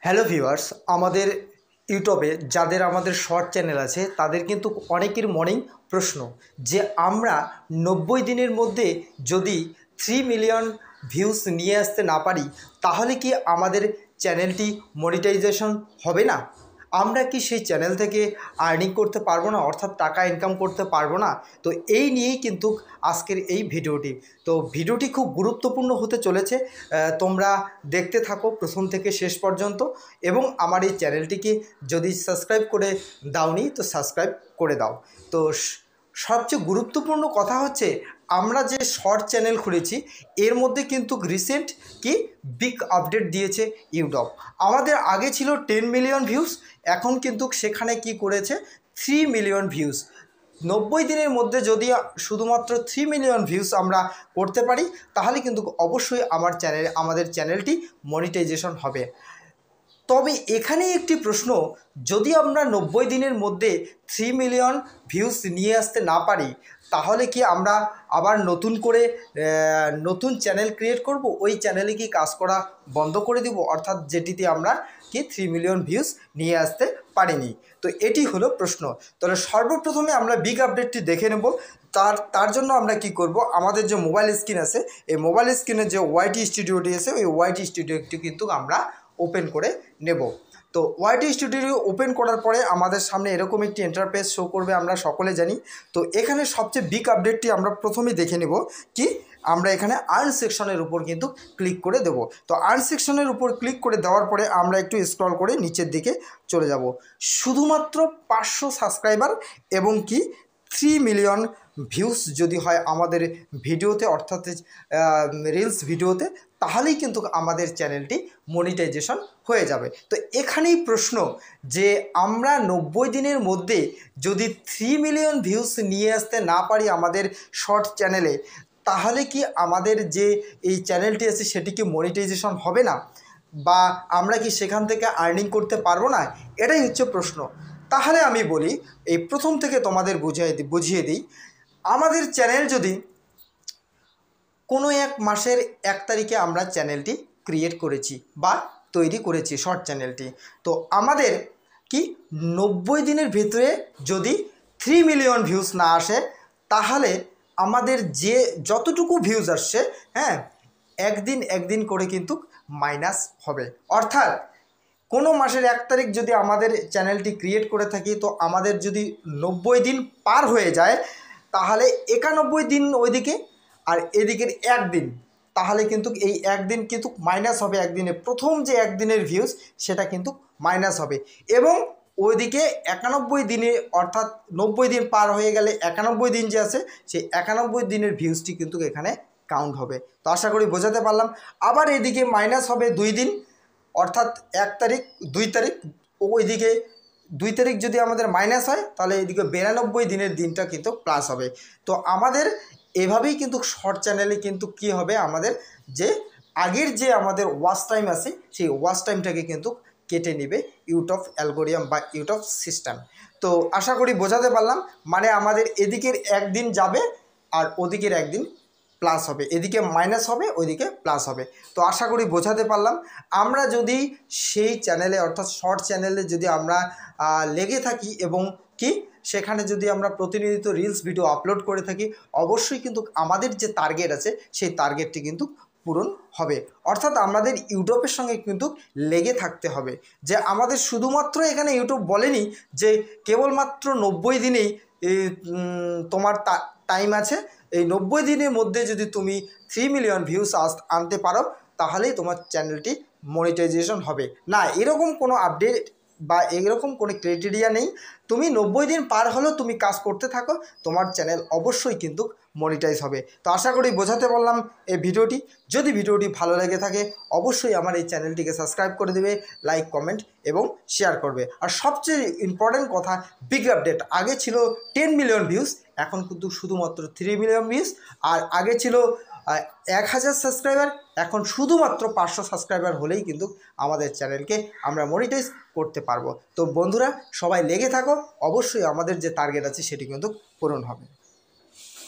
Hello viewers, আমাদের ইউটিউবে যাদের আমাদের শর্ট চ্যানেল আছে তাদের কিন্তু অনেকের মনেই প্রশ্ন যে আমরা 90 দিনের মধ্যে যদি 3 মিলিয়ন ভিউজ নিয়ে আসতে না পারি তাহলে কি আমাদের চ্যানেলটি মনিটাইজেশন হবে না? আমরা কি সেই চ্যানেল থেকে আর্নিং করতে পারবো না, অর্থাৎ টাকা ইনকাম করতে পারবো না? তো এই নিয়েই কিন্তু আজকের এই ভিডিওটি। তো ভিডিওটি খুব গুরুত্বপূর্ণ হতে চলেছে, তোমরা দেখতে থাকো প্রথম থেকে শেষ পর্যন্ত। এবং আমার এই চ্যানেলটিকে যদি সাবস্ক্রাইব করে দাওনি তো সাবস্ক্রাইব করে দাও। তো সবচেয়ে গুরুত্বপূর্ণ কথা হচ্ছে, আমরা যে শর্ট চ্যানেল খুলেছি এর মধ্যে কিন্তু রিসেন্ট কি বিগ আপডেট দিয়েছে ইউটিউব। আমাদের আগে ছিল 10 মিলিয়ন ভিউজ, এখন কিন্তু সেখানে কি করেছে 3 মিলিয়ন ভিউজ। 90 দিনের মধ্যে যদি শুধুমাত্র 3 মিলিয়ন ভিউজ আমরা করতে পারি তাহলে কিন্তু অবশ্যই আমাদের চ্যানেলটি মনিটাইজেশন হবে। তবে এখানে একটি প্রশ্ন, যদি আমরা 90 দিনের মধ্যে 3 মিলিয়ন ভিউজ নিয়ে আসতে না পারি তাহলে কি আমরা আবার নতুন করে নতুন চ্যানেল ক্রিয়েট করব? ওই চ্যানেলে কি কাজ করা বন্ধ করে দিব, অর্থাৎ যেটিতে আমরা কি 3 মিলিয়ন ভিউজ নিয়ে আসতে পারিনি? তো এটি হলো প্রশ্ন। তাহলে সর্বপ্রথমে আমরা বিগ আপডেটটি দেখে নেব। তার জন্য আমরা কি করব, আমাদের যে মোবাইল স্ক্রিন আছে এই মোবাইল স্ক্রিনের যে ওয়াইটি স্টুডিওটি আছে ওই ওয়াইটি স্টুডিওটি কিন্তু আমরা ওপেন করে নেব। তো ওয়াইটি স্টুডিও ওপেন করার পরে আমাদের সামনে এরকম একটি ইন্টারফেস শো করবে, আমরা সকলে জানি। তো এখানে সবচেয়ে বিগ আপডেটটি আমরা প্রথমেই দেখে নেব কি, আমরা এখানে আর্ন সেকশনের উপর কিন্তু ক্লিক করে দেব। তো আর্ন সেকশনের উপর ক্লিক করে দেওয়ার পরে আমরা একটু স্ক্রল করে নিচের দিকে চলে যাব। শুধুমাত্র 500 সাবস্ক্রাইবার এবং কি 3 মিলিয়ন ভিউজ যদি হয় আমাদের ভিডিওতে, অর্থাৎ রিলস ভিডিওতে, তাহলেই কিন্তু আমাদের চ্যানেলটি মনিটাইজেশন হয়ে যাবে। তো এখানেই প্রশ্ন যে আমরা 90 দিনের মধ্যে যদি 3 মিলিয়ন ভিউজ নিয়ে আসতে না পারি আমাদের শর্ট চ্যানেলে, তাহলে কি আমাদের যে এই চ্যানেলটি আছে সেটি কি মনিটাইজেশন হবে না, বা আমরা কি সেখান থেকে আর্নিং করতে পারবো না? এটাই হচ্ছে প্রশ্ন। তাহলে আমি বলি, এই প্রথম থেকে তোমাদের বুঝিয়ে দিই। আমাদের চ্যানেল যদি কোনো এক মাসের 1 তারিখে আমরা চ্যানেলটি ক্রিয়েট করেছি বা তৈরি করেছি শর্ট চ্যানেলটি, তো আমাদের কি 90 দিনের ভিতরে যদি 3 মিলিয়ন ভিউজ না আসে তাহলে আমাদের যে যতটুকু ভিউজ আসছে, হ্যাঁ, একদিন করে কিন্তু মাইনাস হবে। অর্থাৎ কোনো মাসের 1 তারিখ যদি আমাদের চ্যানেলটি ক্রিয়েট করে থাকি, তো আমাদের যদি 90 দিন পার হয়ে যায় তাহলে 91 দিন ওইদিকে আর এদিকের 1 দিন, তাহলে কিন্তু এই 1 দিন কিন্তু মাইনাস হবে। একদিনে প্রথম যে 1 দিনের ভিউজ সেটা কিন্তু মাইনাস হবে, এবং ওইদিকে 91 দিনে, অর্থাৎ 90 দিন পার হয়ে গেলে 91 দিন যে আছে সেই 91 দিনের ভিউজটি কিন্তু এখানে কাউন্ট হবে। তো আশা করি বোঝাতে পারলাম। আবার এদিকে মাইনাস হবে 2 দিন, অর্থাৎ 1 তারিখ 2 তারিখ, ওইদিকে 2 তারিখ যদি আমাদের মাইনাস হয় তাহলে এদিকে 92 দিনের দিনটা কিন্তু প্লাস হবে। তো আমাদের এভাবেই কিন্তু শর্ট চ্যানেলে কিন্তু কি হবে, আমাদের যে আগের যে আমাদের ওয়াচ টাইম আছে সেই ওয়াচ টাইমটাকে কিন্তু কেটে নেবে ইউটিউব অ্যালগোরিদম বা ইউটিউব সিস্টেম। তো আশা করি বোঝাতে পারলাম। মানে আমাদের এদিকের 1 দিন যাবে আর ওদিকের 1 দিন প্লাস হবে, এদিকে মাইনাস হবে ওইদিকে প্লাস হবে। তো আশা করি বোঝাতে পারলাম। আমরা যদি সেই চ্যানেলে, অর্থাৎ শর্ট চ্যানেলে যদি আমরা লেগে থাকি এবং কি সেখানে যদি আমরা প্রতিনিয়ত রিলস ভিডিও আপলোড করে থাকি, অবশ্যই কিন্তু আমাদের যে টার্গেট আছে সেই টার্গেটটি কিন্তু পূরণ হবে। অর্থাৎ আমাদের ইউটিউবের সঙ্গে কিন্তু লেগে থাকতে হবে। যে আমাদের শুধুমাত্র এখানে ইউটিউব বলেনি যে কেবলমাত্র 90 দিনেই তোমার টাইম আছে, এই 90 দিনের মধ্যে যদি তুমি 3 মিলিয়ন ভিউজ আনতে পারো তাহলেই তোমার চ্যানেলটি মনিটাইজেশন হবে না। এরকম কোনো আপডেট বা এরকম কোনো ক্রাইটেরিয়া নেই। তুমি 90 দিন পার হলেও তুমি কাজ করতে থাকো, তোমার চ্যানেল অবশ্যই কিন্তু মনিটাইজ হবে। তো আশা করি বোঝাতে পারলাম এই ভিডিওটি। যদি ভিডিওটি ভালো লেগে থাকে অবশ্যই আমার এই চ্যানেলটিকে সাবস্ক্রাইব করে দেবে, লাইক, কমেন্ট এবং শেয়ার করবে। আর সবচেয়ে ইম্পর্ট্যান্ট কথা, বিগ আপডেট, আগে ছিল 10 মিলিয়ন ভিউজ, এখন কিন্তু শুধুমাত্র 3 মিলিয়ন ভিউজ। আর আগে ছিল 1000 সাবস্ক্রাইবার, এখন শুধুমাত্র 500 সাবস্ক্রাইবার হলেই কিন্তু আমাদের চ্যানেলকে আমরা মনিটাইজ করতে পারবো। তো বন্ধুরা, সবাই লেগে থাকো, অবশ্যই আমাদের যে টার্গেট আছে সেটি কিন্তু পূরণ হবে।